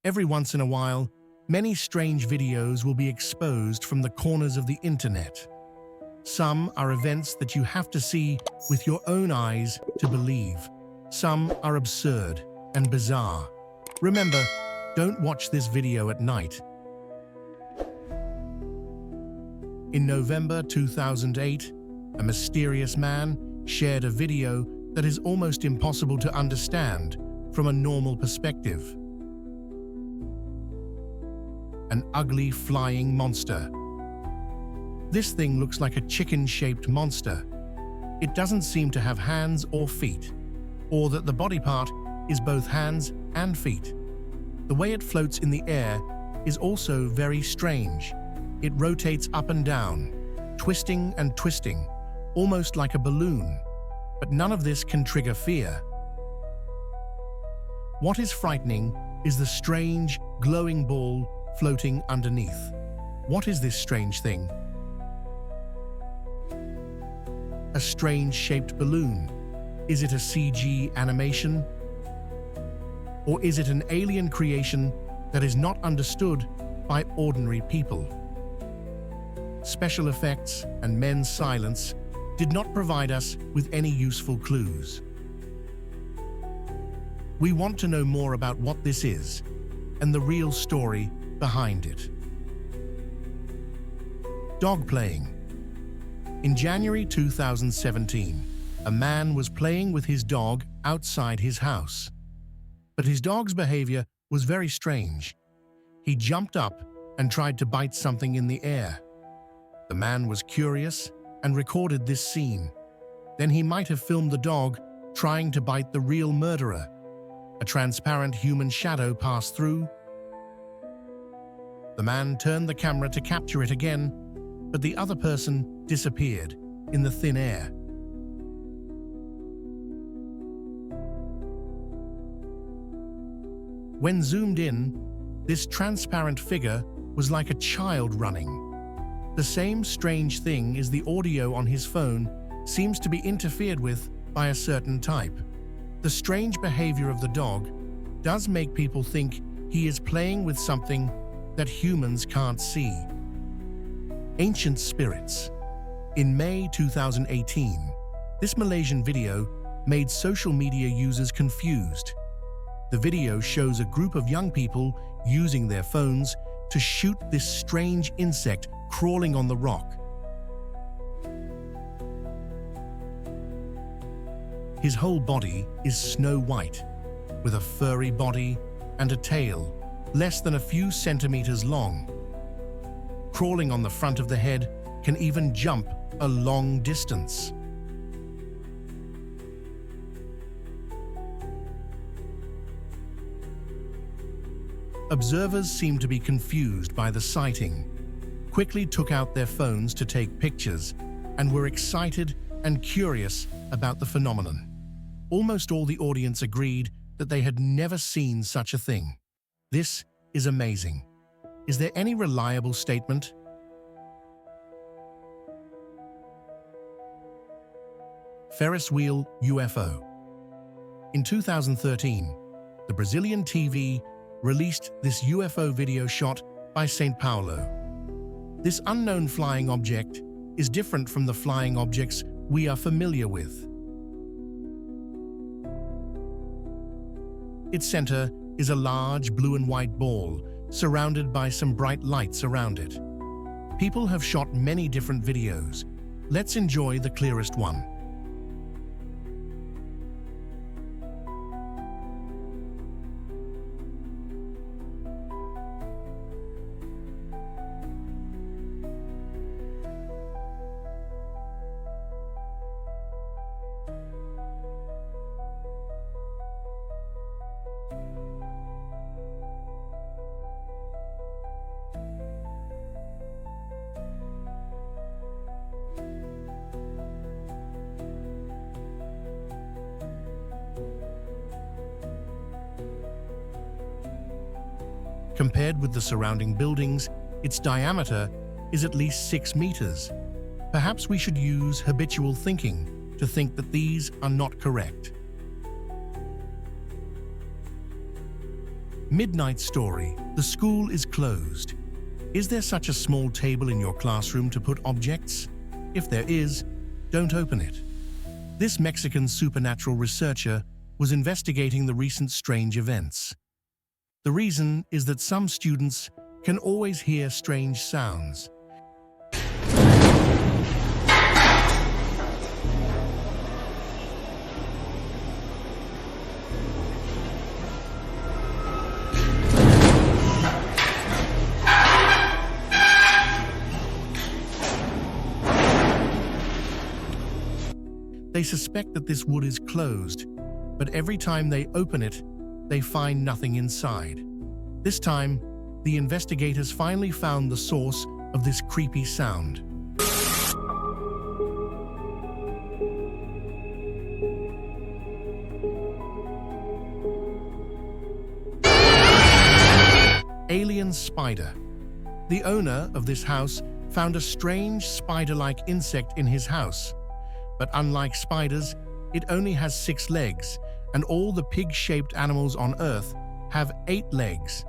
Every once in a while, many strange videos will be exposed from the corners of the internet. Some are events that you have to see with your own eyes to believe. Some are absurd and bizarre. Remember, don't watch this video at night. In November 2008, a mysterious man shared a video that is almost impossible to understand from a normal perspective. An ugly flying monster. This thing looks like a chicken-shaped monster. It doesn't seem to have hands or feet, or that the body part is both hands and feet. The way it floats in the air is also very strange. It rotates up and down, twisting and twisting, almost like a balloon. But none of this can trigger fear. What is frightening is the strange, glowing ball floating underneath. What is this strange thing? A strange-shaped balloon. Is it a CG animation? Or is it an alien creation that is not understood by ordinary people? Special effects and men's silence did not provide us with any useful clues. We want to know more about what this is and the real story behind it. Dog playing. In January 2017, a man was playing with his dog outside his house. But his dog's behavior was very strange. He jumped up and tried to bite something in the air. The man was curious and recorded this scene. Then he might have filmed the dog trying to bite the real murderer. A transparent human shadow passed through. The man turned the camera to capture it again, but the other person disappeared in the thin air. When zoomed in, this transparent figure was like a child running. The same strange thing is the audio on his phone seems to be interfered with by a certain type. The strange behavior of the dog does make people think he is playing with something that humans can't see. Ancient spirits. In May 2018, this Malaysian video made social media users confused. The video shows a group of young people using their phones to shoot this strange insect crawling on the rock. His whole body is snow white, with a furry body and a tail less than a few centimeters long. Crawling on the front of the head can even jump a long distance. Observers seemed to be confused by the sighting, quickly took out their phones to take pictures, and were excited and curious about the phenomenon. Almost all the audience agreed that they had never seen such a thing. This is amazing. Is there any reliable statement? Ferris wheel UFO. In 2013, the Brazilian TV released this UFO video shot by São Paulo. This unknown flying object is different from the flying objects we are familiar with. Its center is a large blue and white ball surrounded by some bright lights around it. People have shot many different videos. Let's enjoy the clearest one. Compared with the surrounding buildings, its diameter is at least 6 meters. Perhaps we should use habitual thinking to think that these are not correct. Midnight story. The school is closed. Is there such a small table in your classroom to put objects? If there is, don't open it. This Mexican supernatural researcher was investigating the recent strange events. The reason is that some students can always hear strange sounds. They suspect that this wood is closed, but every time they open it, they find nothing inside. This time, the investigators finally found the source of this creepy sound. Alien spider. The owner of this house found a strange spider-like insect in his house. But unlike spiders, it only has 6 legs, and all the pig-shaped animals on Earth have 8 legs.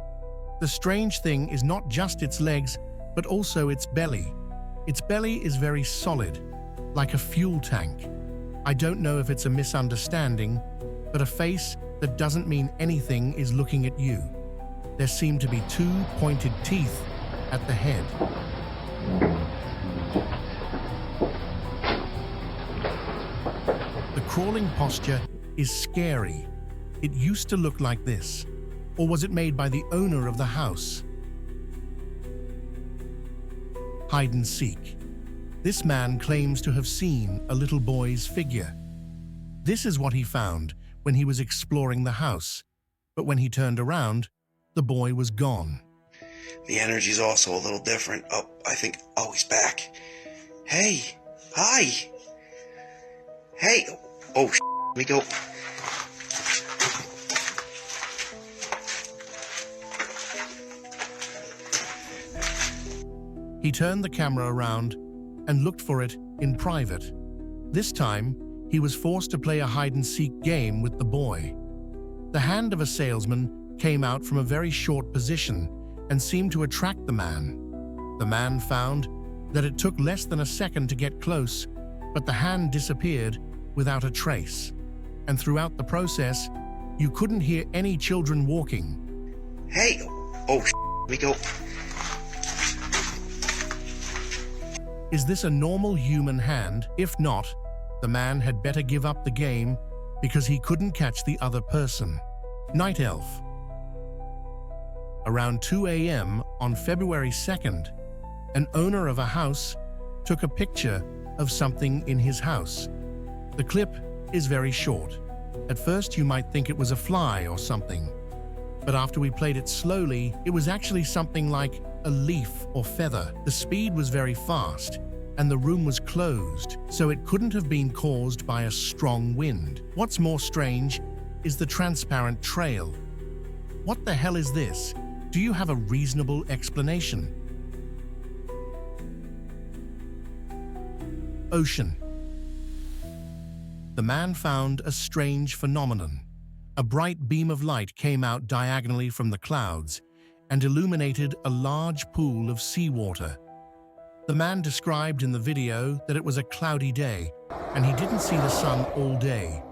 The strange thing is not just its legs, but also its belly. Its belly is very solid, like a fuel tank. I don't know if it's a misunderstanding, but a face that doesn't mean anything is looking at you. There seem to be 2 pointed teeth at the head. The crawling posture is scary. It used to look like this. Or was it made by the owner of the house? Hide and seek. This man claims to have seen a little boy's figure. This is what he found when he was exploring the house. But when he turned around, the boy was gone. The energy's also a little different. Oh, he's back. Hey, hi. Hey, oh, let me go. He turned the camera around and looked for it in private. This time, he was forced to play a hide-and-seek game with the boy. The hand of a salesman came out from a very short position and seemed to attract the man. The man found that it took less than a second to get close, but the hand disappeared without a trace. And throughout the process, you couldn't hear any children walking. Hey, oh, let me go. Is this a normal human hand? If not, the man had better give up the game because he couldn't catch the other person. Night elf. Around 2 a.m. on February 2nd, an owner of a house took a picture of something in his house. The clip is very short. At first, you might think it was a fly or something. But after we played it slowly, it was actually something like a leaf or feather. The speed was very fast, and the room was closed, so it couldn't have been caused by a strong wind. What's more strange is the transparent trail. What the hell is this? Do you have a reasonable explanation? Ocean. The man found a strange phenomenon. A bright beam of light came out diagonally from the clouds and illuminated a large pool of seawater. The man described in the video that it was a cloudy day and he didn't see the sun all day.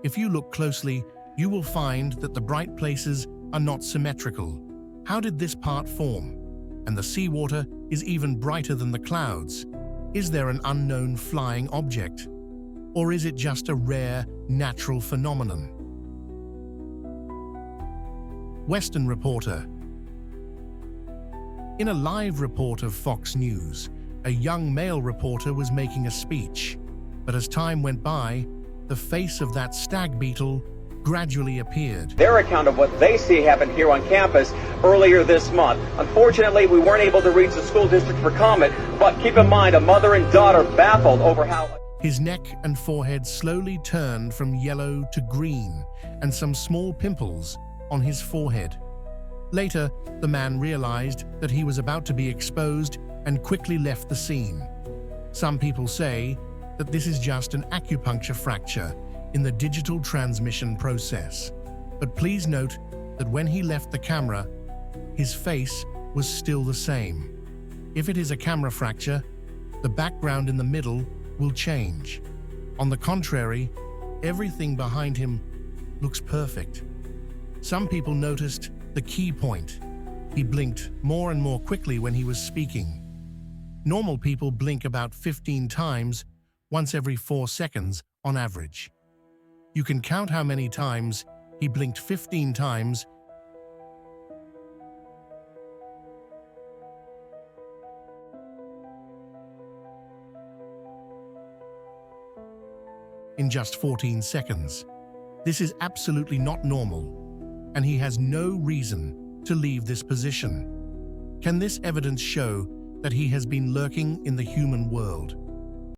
If you look closely, you will find that the bright places are not symmetrical. How did this part form? And the seawater is even brighter than the clouds. Is there an unknown flying object? Or is it just a rare, natural phenomenon? Western reporter. In a live report of Fox News, a young male reporter was making a speech. But as time went by, the face of that stag beetle gradually appeared. Their account of what they see happened here on campus earlier this month. Unfortunately, we weren't able to reach the school district for comment, but keep in mind, a mother and daughter baffled over how... His neck and forehead slowly turned from yellow to green, and some small pimples on his forehead. Later, the man realized that he was about to be exposed and quickly left the scene. Some people say that this is just an acupuncture fracture in the digital transmission process. But please note that when he left the camera, his face was still the same. If it is a camera fracture, the background in the middle will change. On the contrary, everything behind him looks perfect. Some people noticed the key point. He blinked more and more quickly when he was speaking. Normal people blink about 15 times, once every 4 seconds on average. You can count how many times he blinked 15 times in just 14 seconds. This is absolutely not normal, and he has no reason to leave this position. Can this evidence show that he has been lurking in the human world?